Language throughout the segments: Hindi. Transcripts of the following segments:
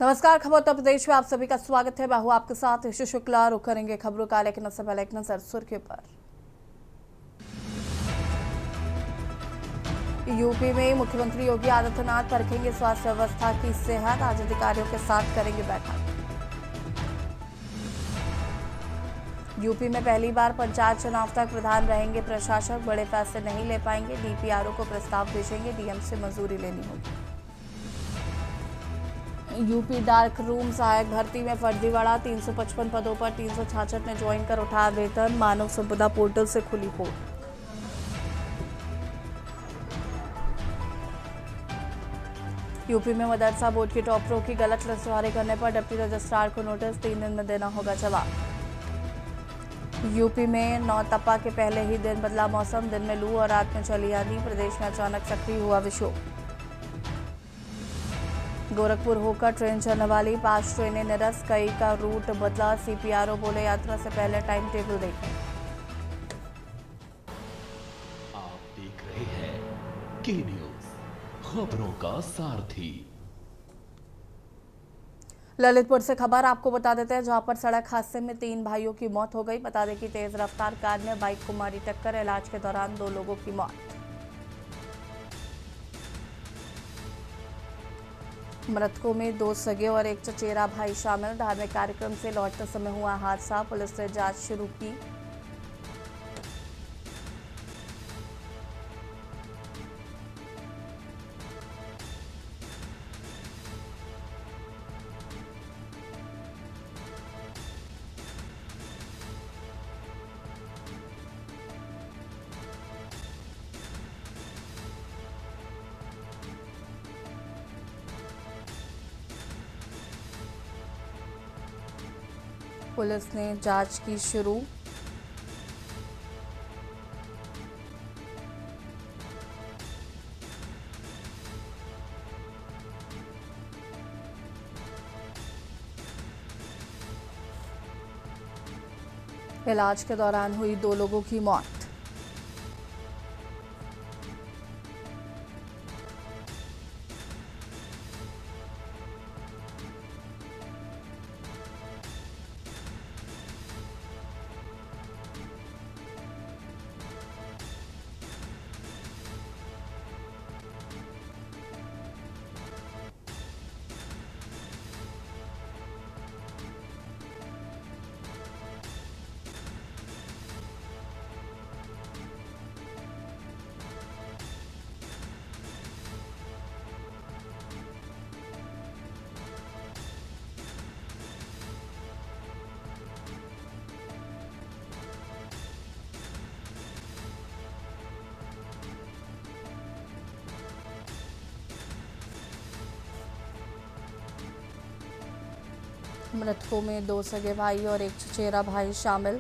नमस्कार, खबर उत्तर प्रदेश में आप सभी का स्वागत है। मैं हूं आपके साथ यशु शुक्ला। रुक करेंगे खबरों का, लेकिन उससे पहले एक नजर सुर्खियों पर। यूपी में मुख्यमंत्री योगी आदित्यनाथ परखेंगे स्वास्थ्य व्यवस्था की सेहत। आज अधिकारियों के साथ करेंगे बैठक। यूपी में पहली बार पंचायत चुनाव तक प्रधान रहेंगे प्रशासक। बड़े फैसले नहीं ले पाएंगे, डीपीआरओ को प्रस्ताव भेजेंगे, डीएम से मंजूरी लेनी होगी। यूपी डार्क रूम सहायक भर्ती में फर्जीवाड़ा। 355 पदों पर 366 ने ज्वाइन कर उठाया वेतन। मानव संपदा पोर्टल से खुली पोर्ट। यूपी में मदरसा बोर्ड के टॉपरों की गलत लिस्ट जारी करने पर डिप्टी रजिस्ट्रार को नोटिस। 3 दिन में देना होगा जवाब। यूपी में नौतपा के पहले ही दिन बदला मौसम। दिन में लू और रात में चली आंधी। प्रदेश में अचानक सक्रिय हुआ विक्षोभ। गोरखपुर होकर ट्रेन चलने वाली 5 ट्रेनें निरस्त। कई का रूट बदला। सीपीआरओ बोले यात्रा से पहले टाइम टेबल देखें। आप देख रहे हैं के न्यूज, खबरों का सारथी। ललितपुर से खबर आपको बता देते हैं, जहां पर सड़क हादसे में 3 भाइयों की मौत हो गई। बता दें कि तेज रफ्तार कार ने बाइक को मारी टक्कर। इलाज के दौरान 2 लोगों की मौत। मृतकों में 2 सगे और एक चचेरा भाई शामिल। धार्मिक कार्यक्रम से लौटते समय हुआ हादसा। पुलिस ने जांच शुरू की। पुलिस ने जांच की शुरू। इलाज के दौरान हुई 2 लोगों की मौत। मृतकों में 2 सगे भाई और एक चचेरा भाई शामिल।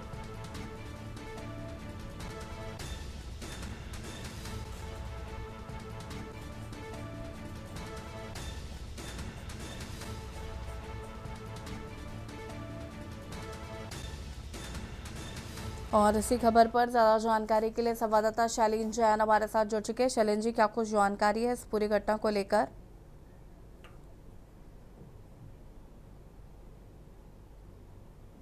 और इसी खबर पर ज्यादा जानकारी के लिए संवाददाता शैलीन जैन हमारे साथ जुड़ चुके हैं। शैलीन जी, क्या कुछ जानकारी है इस पूरी घटना को लेकर?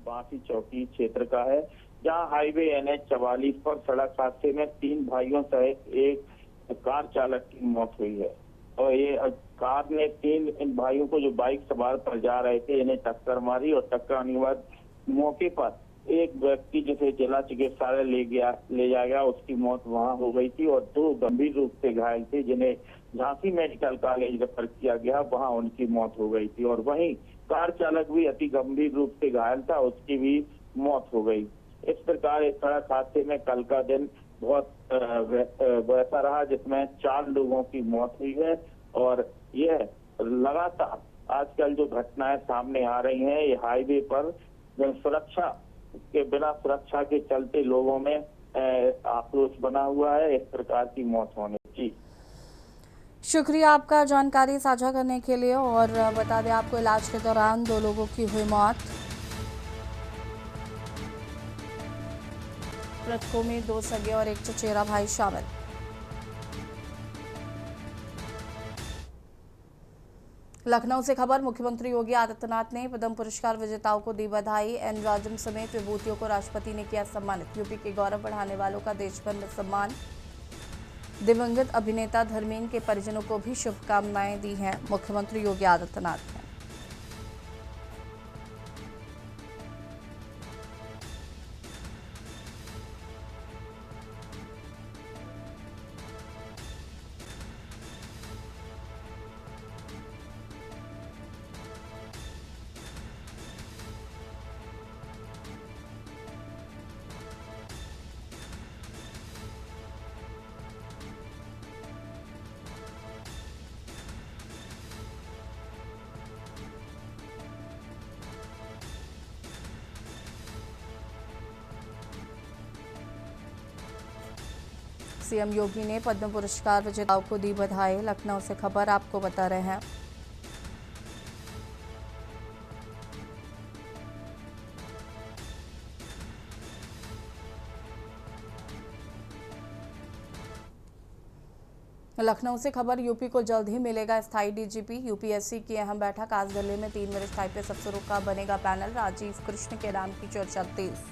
बांसी चौकी क्षेत्र का है, जहां हाईवे NH 44 पर सड़क हादसे में 3 भाइयों सहित एक कार चालक की मौत हुई है। और ये कार ने 3 इन भाइयों को, जो बाइक सवार पर जा रहे थे, इन्हें टक्कर मारी। और टक्कर आने के बाद मौके पर एक व्यक्ति जिसे जिला चिकित्सालय ले जाया गया, उसकी मौत वहां हो गई थी। और 2 गंभीर रूप से घायल थे, जिन्हें झांसी मेडिकल कॉलेज रेफर किया गया, वहां उनकी मौत हो गई थी। और वहीं कार चालक भी अति गंभीर रूप से घायल था, उसकी भी मौत हो गई। इस प्रकार इस सड़क हादसे में कल का दिन बहुत वैसा रहा, जिसमें 4 लोगों की मौत हुई है। और यह लगातार आजकल जो घटनाएं सामने आ रही हैं, ये हाईवे पर सुरक्षा के बिना, सुरक्षा के चलते लोगों में आक्रोश बना हुआ है इस प्रकार की मौत होने की। शुक्रिया आपका जानकारी साझा करने के लिए। और बता दें आपको, इलाज के दौरान 2 लोगों की हुई मौत। मृतकों में 2 सगे और एक चचेरा भाई शामिल। लखनऊ से खबर, मुख्यमंत्री योगी आदित्यनाथ ने पद्म पुरस्कार विजेताओं को दी बधाई। एन राजम समेत विभूतियों को राष्ट्रपति ने किया सम्मानित। यूपी के गौरव बढ़ाने वालों का देश भर में सम्मान। दिवंगत अभिनेता धर्मेंद्र के परिजनों को भी शुभकामनाएं दी हैं मुख्यमंत्री योगी आदित्यनाथ ने। सीएम योगी ने पद्म पुरस्कार विजेताओं को दी बधाई। लखनऊ से खबर आपको बता रहे हैं। लखनऊ से खबर, यूपी को जल्द ही मिलेगा स्थायी डीजीपी। यूपीएससी की अहम बैठक आज दिल्ली में 3 वरिष्ठ आईपीएस अफसरों का बनेगा पैनल। राजीव कृष्ण के नाम की चर्चा तेज।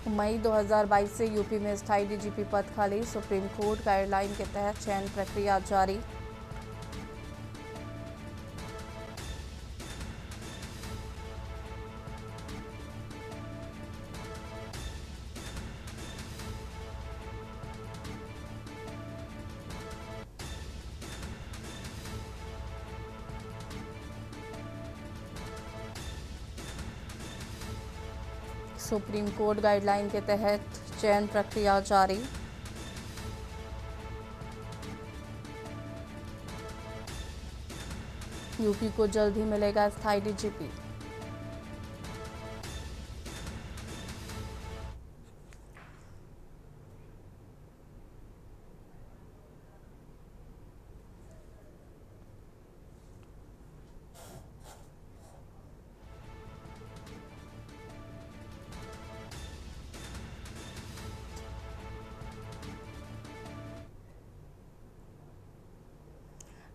मई 2022 से यूपी में स्थायी डीजीपी पद खाली। सुप्रीम कोर्ट गाइडलाइन के तहत चयन प्रक्रिया जारी। सुप्रीम कोर्ट गाइडलाइन के तहत चयन प्रक्रिया जारी। यूपी को जल्द ही मिलेगा स्थायी डीजीपी।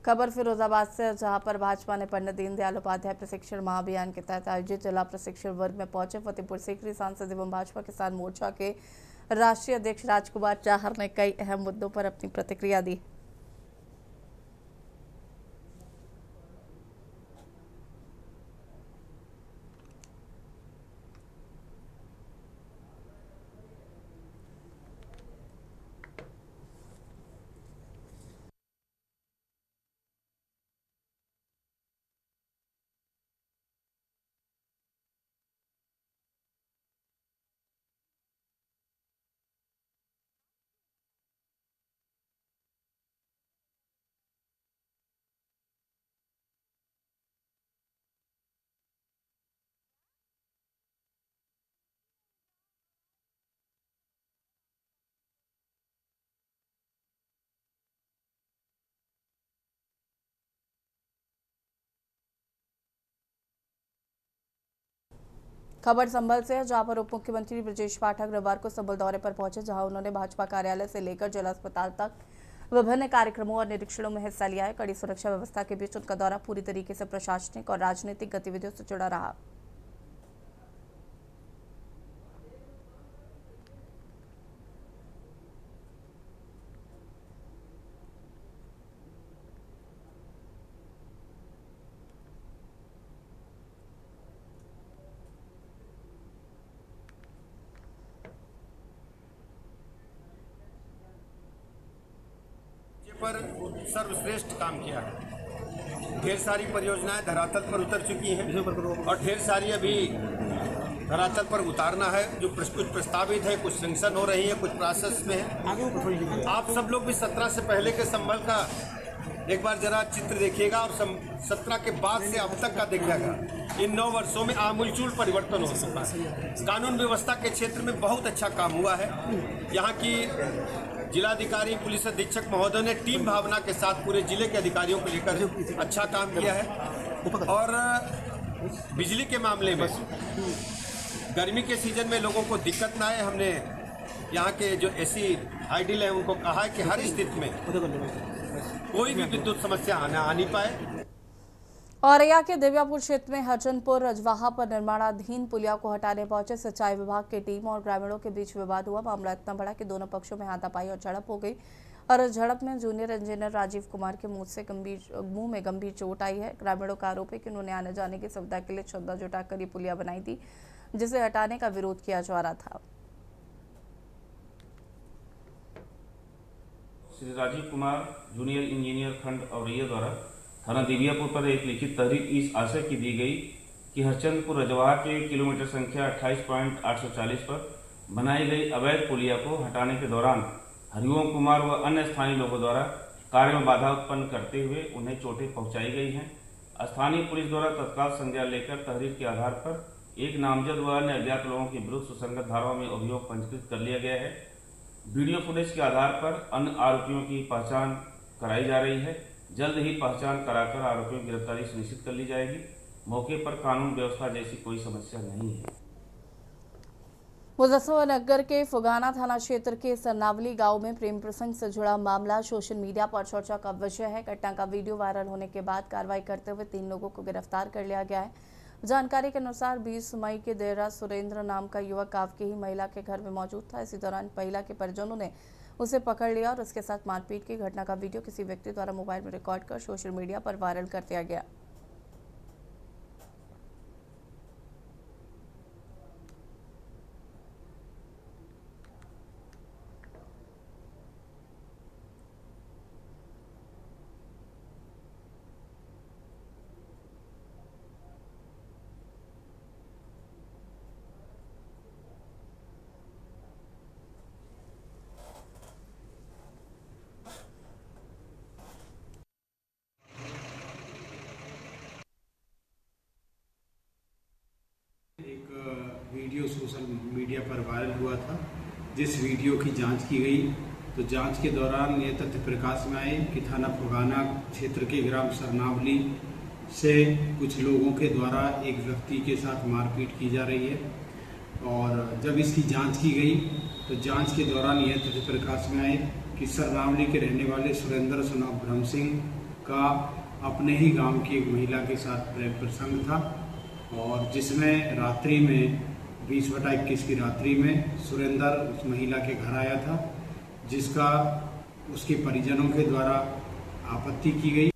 खबर फिरोजाबाद से, जहां पर भाजपा ने पंडित दीनदयाल उपाध्याय प्रशिक्षण महाअभियान के तहत आयोजित जिला प्रशिक्षण वर्ग में पहुंचे फतेहपुर सीकरी सांसद एवं भाजपा किसान मोर्चा के राष्ट्रीय अध्यक्ष राजकुमार चाहर ने कई अहम मुद्दों पर अपनी प्रतिक्रिया दी। खबर संभल से है, जहां पर उप मुख्यमंत्री ब्रजेश पाठक रविवार को संभल दौरे पर पहुंचे, जहां उन्होंने भाजपा कार्यालय से लेकर जिला अस्पताल तक विभिन्न कार्यक्रमों और निरीक्षणों में हिस्सा लिया है। कड़ी सुरक्षा व्यवस्था के बीच उनका दौरा पूरी तरीके से प्रशासनिक और राजनीतिक गतिविधियों से जुड़ा रहा। पर सर्वश्रेष्ठ काम किया है। ढेर सारी परियोजनाएं धरातल पर उतर चुकी हैं और ढेर सारी अभी धरातल पर उतारना है, जो कुछ प्रस्तावित है, कुछ सैंक्शन हो रही है, कुछ प्रोसेस में है। आप सब लोग भी 17 से पहले के संभल का एक बार जरा चित्र देखिएगा और 17 के बाद से अब तक का देखिएगा। इन 9 वर्षों में आमूलचूल परिवर्तन हो चुका है। कानून व्यवस्था के क्षेत्र में बहुत अच्छा काम हुआ है। यहाँ की जिलाधिकारी पुलिस अधीक्षक महोदय ने टीम भावना के साथ पूरे जिले के अधिकारियों को लेकर अच्छा काम किया है। और बिजली के मामले में गर्मी के सीजन में लोगों को दिक्कत ना आए, हमने यहाँ के जो एसी आइडियल है उनको कहा है कि हर स्थिति में कोई भी विद्युत समस्या आ नहीं पाए। औरैया के दिव्यापुर क्षेत्र में हरचंदपुर रजवाहा पर निर्माणाधीन पुलिया को हटाने पहुंचे सिंचाई विभाग की टीम और ग्रामीणों के बीच विवाद हुआ। मामला इतना बड़ा कि दोनों पक्षों में हाथापाई और झड़प हो गई और इस झड़प में जूनियर इंजीनियर राजीव कुमार के मुंह में गंभीर चोट आई है। ग्रामीणों का आरोप है कि उन्होंने आने जाने की सुविधा के लिए चंदा जुटाकर ये पुलिया बनाई थी, जिसे हटाने का विरोध किया जा रहा था। श्री राजीव कुमार जूनियर इंजीनियर खंड औरैया द्वारा थाना दिव्यापुर पर एक लिखित तहरीर इस आशय की दी गई कि हरचंदपुर रजवाहा के किलोमीटर संख्या 28.840 पर बनाई गई अवैध पुलिया को हटाने के दौरान हरिओम कुमार व अन्य स्थानीय लोगों द्वारा कार्य में बाधा उत्पन्न करते हुए उन्हें चोटें पहुंचाई गई हैं। स्थानीय पुलिस द्वारा तत्काल संज्ञान लेकर तहरीर के आधार पर एक नामजद व अन्य अज्ञात लोगों के विरुद्ध सुसंगत धाराओं में अभियोग पंजीकृत कर लिया गया है। वीडियो फुटेज के आधार पर अन्य आरोपियों की पहचान कराई जा रही है। जल्द ही पहचान कराकर आरोपियों की गिरफ्तारी सुनिश्चित कर ली जाएगी। मौके पर कानून व्यवस्था जैसी कोई समस्या नहीं है। मुजफ्फरनगर के फुगाना थाना क्षेत्र के सरनावली गांव में प्रेम प्रसंग से जुड़ा मामला सोशल मीडिया पर चर्चा का विषय है। घटना का वीडियो वायरल होने के बाद कार्रवाई करते हुए 3 लोगों को गिरफ्तार कर लिया गया है। जानकारी के अनुसार 20 मई के देर रात सुरेंद्र नाम का युवक गांव की ही महिला के घर में मौजूद था। इसी दौरान महिला के परिजनों ने उसे पकड़ लिया और उसके साथ मारपीट की। घटना का वीडियो किसी व्यक्ति द्वारा मोबाइल में रिकॉर्ड कर सोशल मीडिया पर वायरल कर दिया गया। एक वीडियो सोशल मीडिया पर वायरल हुआ था, जिस वीडियो की जांच की गई तो जांच के दौरान ये तथ्य प्रकाश में आए कि थाना फुगाना क्षेत्र के ग्राम सरनावली से कुछ लोगों के द्वारा एक व्यक्ति के साथ मारपीट की जा रही है। और जब इसकी जांच की गई तो जांच के दौरान यह तथ्य प्रकाश में आए कि सरनावली के रहने वाले सुरेंद्र सन ऑफ ब्रह्म सिंह का अपने ही गांव की एक महिला के साथ प्रेम प्रसंग था और जिसमें रात्रि में 20/21 की रात्रि में सुरेंद्र उस महिला के घर आया था, जिसका उसके परिजनों के द्वारा आपत्ति की गई।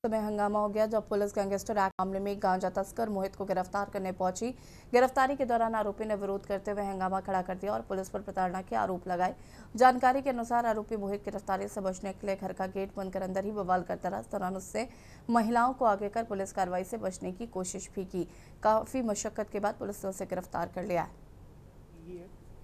समय हंगामा हो गया जब पुलिस गैंगस्टर एक्ट मामले में गांजा तस्कर मोहित को गिरफ्तार करने पहुंची। गिरफ्तारी के दौरान आरोपी ने विरोध करते हुए हंगामा खड़ा कर दिया और पुलिस पर प्रताड़ना के आरोप लगाए। जानकारी के अनुसार आरोपी मोहित गिरफ्तारी से बचने के लिए घर का गेट बंद कर अंदर ही बवाल करता रहा। इस दौरान उससे महिलाओं को आगे कर पुलिस कार्रवाई से बचने की कोशिश भी की। काफी मशक्कत के बाद पुलिस ने उसे गिरफ्तार कर लिया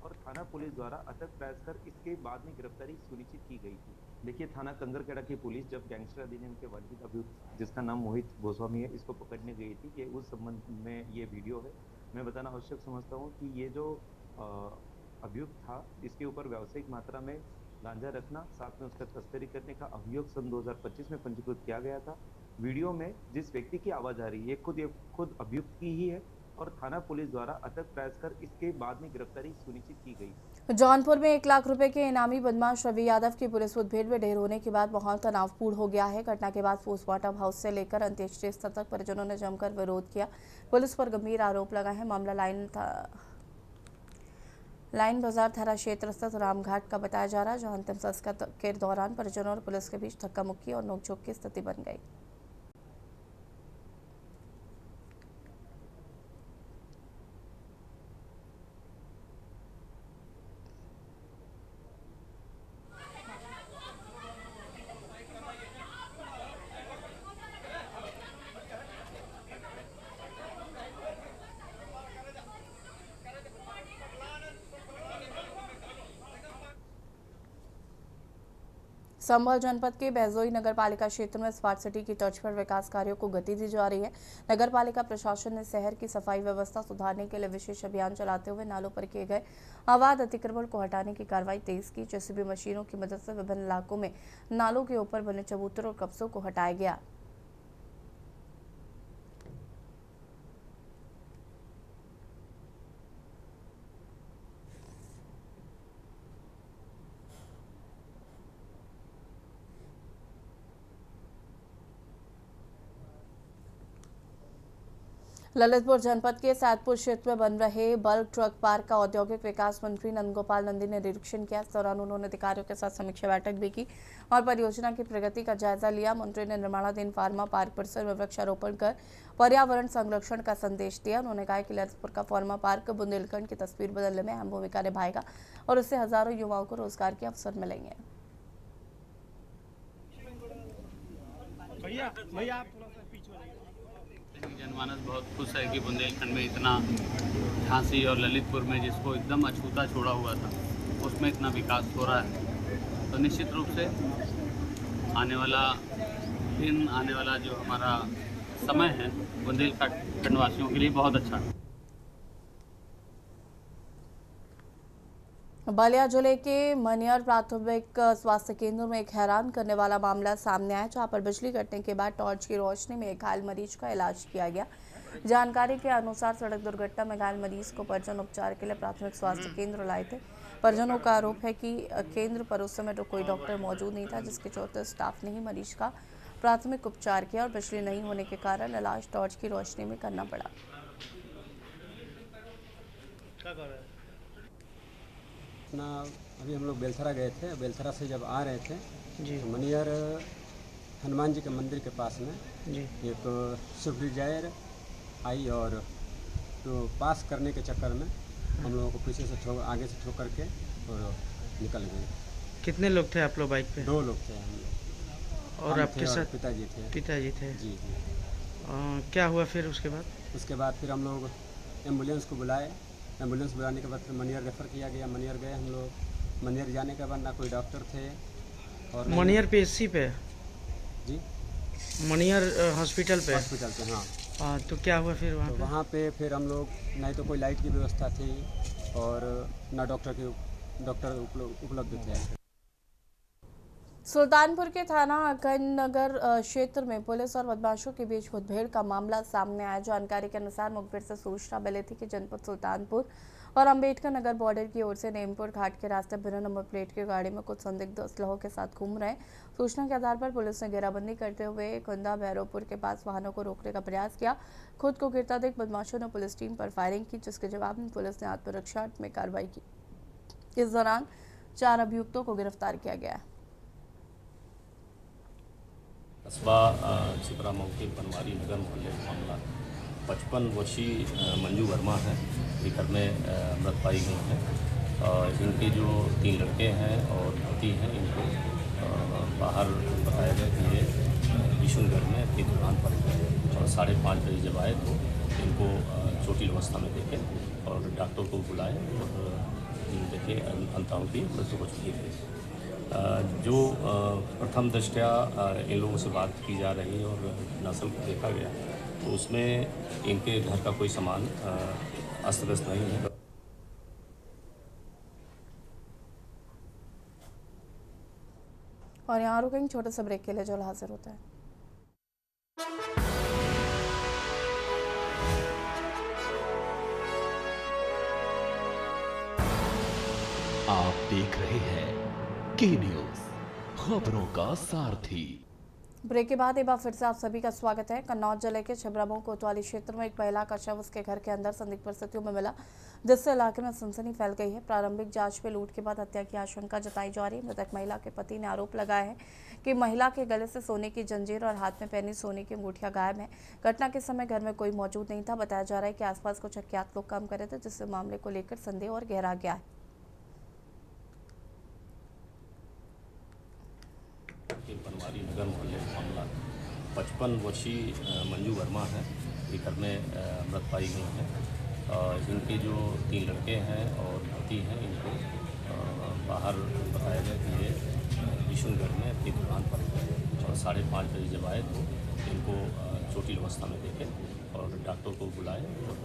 और थाना पुलिस द्वारा अथक प्रयास कर इसके बाद में गिरफ्तारी सुनिश्चित की गई थी। देखिए, थाना कंगरखेड़ा की पुलिस जब गैंगस्टर अधिनियम के वर्णित अभियुक्त जिसका नाम मोहित गोस्वामी है, इसको पकड़ने गई थी कि उस संबंध में ये वीडियो है। मैं बताना आवश्यक समझता हूँ कि ये जो अभियुक्त था, इसके ऊपर व्यावसायिक मात्रा में गांजा रखना, साथ में उसका तस्करी करने का अभियोग सन 2025 में पंजीकृत किया गया था। वीडियो में जिस व्यक्ति की आवाज आ रही है ये खुद अभियुक्त की ही है और थाना पुलिस द्वारा अथक प्रयास कर इसके बाद में गिरफ्तारी सुनिश्चित की गई। जौनपुर में 1 लाख रुपए के इनामी बदमाश रवि यादव की पुलिस मुठभेड़ में ढेर होने के बाद माहौल तनावपूर्ण हो गया है। घटना के बाद पोस्टमार्टम हाउस से लेकर अंत्येष्टि स्थल तक परिजनों ने जमकर विरोध किया। पुलिस पर गंभीर आरोप लगाए हैं। मामला लाइन बाजार थाना क्षेत्र स्थित रामघाट का बताया जा रहा है, जहां अंतिम संस्कार के दौरान परिजनों और पुलिस के बीच धक्का मुक्की और नोकझोंक की स्थिति बन गई। संभल जनपद के बैजोई नगर पालिका क्षेत्र में स्मार्ट सिटी की तर्ज पर विकास कार्यों को गति दी जा रही है। नगर पालिका प्रशासन ने शहर की सफाई व्यवस्था सुधारने के लिए विशेष अभियान चलाते हुए नालों पर किए गए अवैध अतिक्रमण को हटाने की कार्रवाई तेज की। जेसीबी मशीनों की मदद से विभिन्न इलाकों में नालों के ऊपर बने चबूतरों और कब्जों को हटाया गया। ललितपुर जनपद के सैदपुर क्षेत्र में बन रहे बल्क ड्रग पार्क का औद्योगिक विकास मंत्री नंदगोपाल नंदी ने निरीक्षण किया। इस दौरान उन्होंने अधिकारियों के साथ समीक्षा बैठक भी की और परियोजना की प्रगति का जायजा लिया। मंत्री ने निर्माणाधीन फार्मा पार्क परिसर में वृक्षारोपण कर पर्यावरण संरक्षण का संदेश दिया। उन्होंने कहा कि ललितपुर का फार्मा पार्क बुंदेलखंड की तस्वीर बदलने में अहम भूमिका निभाएगा और इससे हजारों युवाओं को रोजगार के अवसर मिलेंगे। जनमानस बहुत खुश है कि बुंदेलखंड में इतना, झांसी और ललितपुर में जिसको एकदम अछूता छोड़ा हुआ था उसमें इतना विकास हो रहा है। तो निश्चित रूप से आने वाला दिन, आने वाला जो हमारा समय है बुंदेलखंड वासियों के लिए बहुत अच्छा है। बलिया जिले के मनियर प्राथमिक स्वास्थ्य केंद्र में एक हैरान करने वाला मामला सामने आया, जहां पर बिजली कटने के बाद टॉर्च की रोशनी में एक घायल मरीज का इलाज किया गया। जानकारी के अनुसार सड़क दुर्घटना में घायल मरीज को परिजन उपचार के लिए प्राथमिक स्वास्थ्य केंद्र लाए थे। परिजनों का आरोप है कि केंद्र पर उस समय कोई डॉक्टर मौजूद नहीं था, जिसके चलते स्टाफ ने ही मरीज का प्राथमिक उपचार किया और बिजली नहीं होने के कारण इलाज टॉर्च की रोशनी में करना पड़ा। अपना अभी हम लोग बेलथरा गए थे। बेलथरा से जब आ रहे थे जी, तो मनियर हनुमान जी के मंदिर के पास में जी एक स्विफ्ट डिजायर आई और तो पास करने के चक्कर में हम लोगों को पीछे से आगे से ठोकर के और निकल गए। कितने लोग थे आप लोग बाइक पे? 2 लोग थे हम लोग। और आपके साथ पिताजी थे? पिताजी थे जी। क्या हुआ फिर उसके बाद? उसके बाद फिर हम लोग एम्बुलेंस को बुलाए। एम्बुलेंस बुलाने के बाद फिर मनियर रेफ़र किया गया। मनियर गए हम लोग। मनियर जाने के बाद ना कोई डॉक्टर थे और मनियर PSC पे जी, मनियर हॉस्पिटल पे हाँ। तो क्या हुआ फिर वहाँ तो पे? वहाँ पे फिर हम लोग नहीं तो कोई लाइट की व्यवस्था थी और ना डॉक्टर उपलब्ध थे। सुल्तानपुर के थाना अखंड नगर क्षेत्र में पुलिस और बदमाशों के बीच मुठभेड़ का मामला सामने आया। जानकारी के अनुसार मुखबिर से सूचना मिली थी कि जनपद सुल्तानपुर और अंबेडकर नगर बॉर्डर की ओर से नेमपुर घाट के रास्ते बिना नंबर प्लेट की गाड़ी में कुछ संदिग्ध असलहों के साथ घूम रहे। सूचना के आधार पर पुलिस ने घेराबंदी करते हुए कुंदा भैरवपुर के पास वाहनों को रोकने का प्रयास किया। खुद को गिरता देख बदमाशों ने पुलिस टीम पर फायरिंग की, जिसके जवाब में पुलिस ने आत्मरक्षा में कार्रवाई की। इस दौरान 4 अभियुक्तों को गिरफ्तार किया गया। कस्बा छिपरा मौके बनवारी नगर मोहल्ले का मामला 55 वर्षीय मंजू वर्मा है, ये घर में मृत पाई गई हैं। इनके जो 3 लड़के हैं और पति हैं, इनको बाहर बताया गया कि ये विष्णुगढ़ में अपनी दुकान पर और 5:30 बजे जब आए तो इनको चोटिल अवस्था में देखे और डॉक्टर को बुलाए और देखे अंततः उनकी मृत्यु हो चुकी है। जो प्रथम दृष्टया इन लोगों से बात की जा रही है और नस्ल को देखा गया तो उसमें इनके घर का कोई सामान अस्त व्यस्त नहीं है। और यहाँ रुकेंगे छोटे से ब्रेक के लिए, जो हाजिर होता है। आप देख रहे हैं के न्यूज, खबरों का सारथी। ब्रेक के बाद एक बार फिर से आप सभी का स्वागत है। कन्नौज जिले के छिबरामऊ कोतवाली क्षेत्र में एक महिला का शव उसके घर के अंदर संदिग्ध परिस्थितियों में मिला, जिससे इलाके में सनसनी फैल गई है। प्रारंभिक जांच में लूट के बाद हत्या की आशंका जताई जा रही है। मृतक महिला के पति ने आरोप लगाया है कि महिला के गले से सोने की जंजीर और हाथ में पहनी सोने की अंगूठियां गायब हैं। घटना के समय घर में कोई मौजूद नहीं था। बताया जा रहा है कि आसपास कुछ अज्ञात लोग काम कर रहे थे, जिससे मामले को लेकर संदेह और गहरा गया है। बनवारी नगर मोहल्ले का मामला 55 वर्षीय मंजू वर्मा है, ये घर में मृत पाई गई हैं। इनके जो 3 लड़के हैं और पति हैं, इनको बाहर बताया गया कि ये विष्णुगढ़ में अपनी दुकान पर और 5:30 बजे जब आए तो इनको चोटिल अवस्था में देखे और डॉक्टर को बुलाए और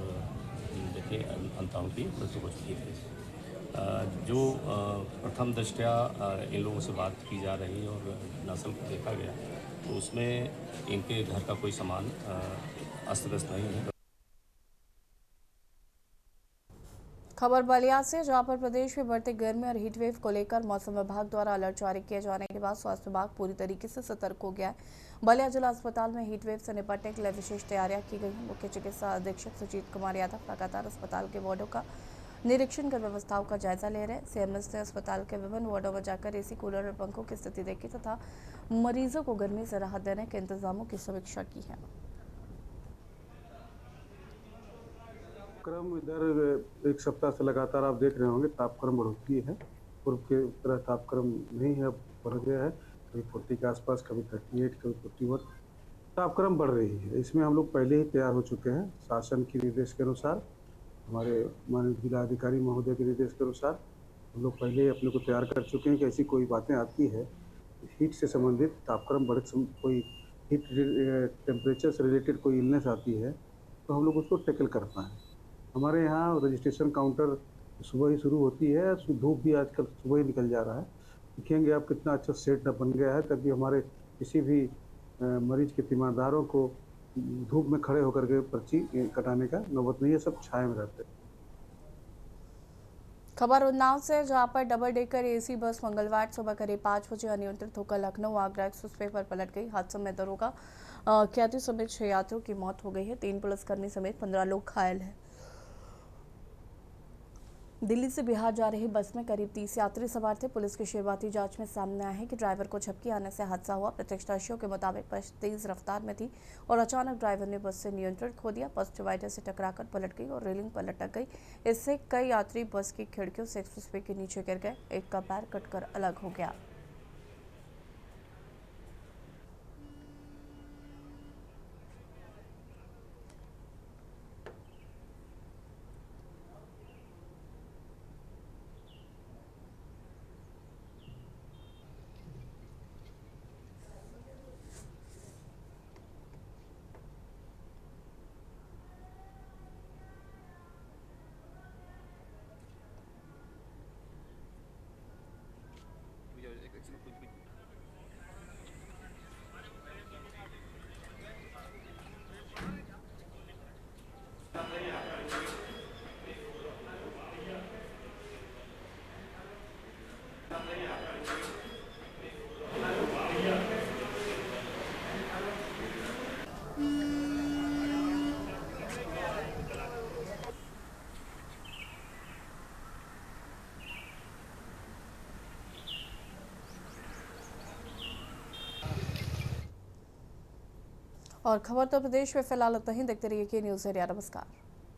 देखे अंततः उनकी मृत्यु हो चुकी है। जो प्रथम दृष्टया इन लोगों से बात की जा रही है और नस्ल को देखा गया तो उसमें इनके घर का कोई सामान अस्त व्यस्त नहीं है। खबर बलिया से, जहां पर प्रदेश में बढ़ते गर्मी और हीट वेव को लेकर मौसम विभाग द्वारा अलर्ट जारी किए जाने के बाद स्वास्थ्य विभाग पूरी तरीके से सतर्क हो गया है। बलिया जिला अस्पताल में हीट वेव से निपटने के लिए विशेष तैयारियां की गई हैं। मुख्य चिकित्सा अधीक्षक सुजीत कुमार यादव लगातार अस्पताल के वार्डों का निरीक्षण कर व्यवस्थाओं का जायजा ले रहे हैं। सीएमएस ने अस्पताल के विभिन्न वार्डों में जाकर एसी, कूलर और पंखों की स्थिति देखी तथा मरीजों को गर्मी से राहत देने के इंतजामों की समीक्षा की है। तापक्रम इधर एक सप्ताह से लगातार आप देख रहे होंगे तापक्रम बढ़ोतरी है। पूर्व के तरह तापक्रम नहीं है, बढ़ गया है। कभी 40 के आसपास, कभी 38, कभी 41 तापक्रम बढ़ रही है। इसमें हम लोग पहले ही तैयार हो चुके हैं। शासन के निर्देश के अनुसार, हमारे माननीय जिलाधिकारी महोदय के निर्देश के अनुसार हम लोग पहले ही अपने को तैयार कर चुके हैं कि ऐसी कोई बातें आती है हीट से संबंधित, तापक्रम बढ़, कोई हीट टेम्परेचर से रिलेटेड कोई इलनेस आती है तो हम लोग उसको टैकल कर पाएँ। हमारे यहाँ रजिस्ट्रेशन काउंटर सुबह ही शुरू होती है। धूप भी आजकल सुबह ही निकल जा रहा है। देखेंगे आप कितना अच्छा सेट बन गया है, तभी हमारे किसी भी मरीज के तीमारदारों को धूप में खड़े होकर के पर्ची कटाने का नौबत नहीं है, सब छाए में रहते हैं। खबर उन्नाव से, जहां पर डबल डेकर एसी बस मंगलवार सुबह करीब 5 बजे अनियंत्रित होकर लखनऊ आगरा एक्सप्रेसवे पर पलट गई। हादसे में दरोगा ख्याति समेत 6 यात्रियों की मौत हो गई है। 3 पुलिसकर्मी समेत 15 लोग घायल हैं। दिल्ली से बिहार जा रही बस में करीब 30 यात्री सवार थे। पुलिस की शुरुआती जांच में सामने आया है कि ड्राइवर को झपकी आने से हादसा हुआ। प्रत्यक्षदर्शियों के मुताबिक बस तेज रफ्तार में थी और अचानक ड्राइवर ने बस से नियंत्रण खो दिया। बस डिवाइडर से टकराकर पलट गई और रेलिंग पर लटक गई। इससे कई यात्री बस की खिड़कियों से एक्सप्रेसवे के नीचे गिर गए। एक का पैर कटकर अलग हो गया। और खबर तो प्रदेश में फिलहाल इतना ही। देखते रहिए के न्यूज़ एरिया। नमस्कार।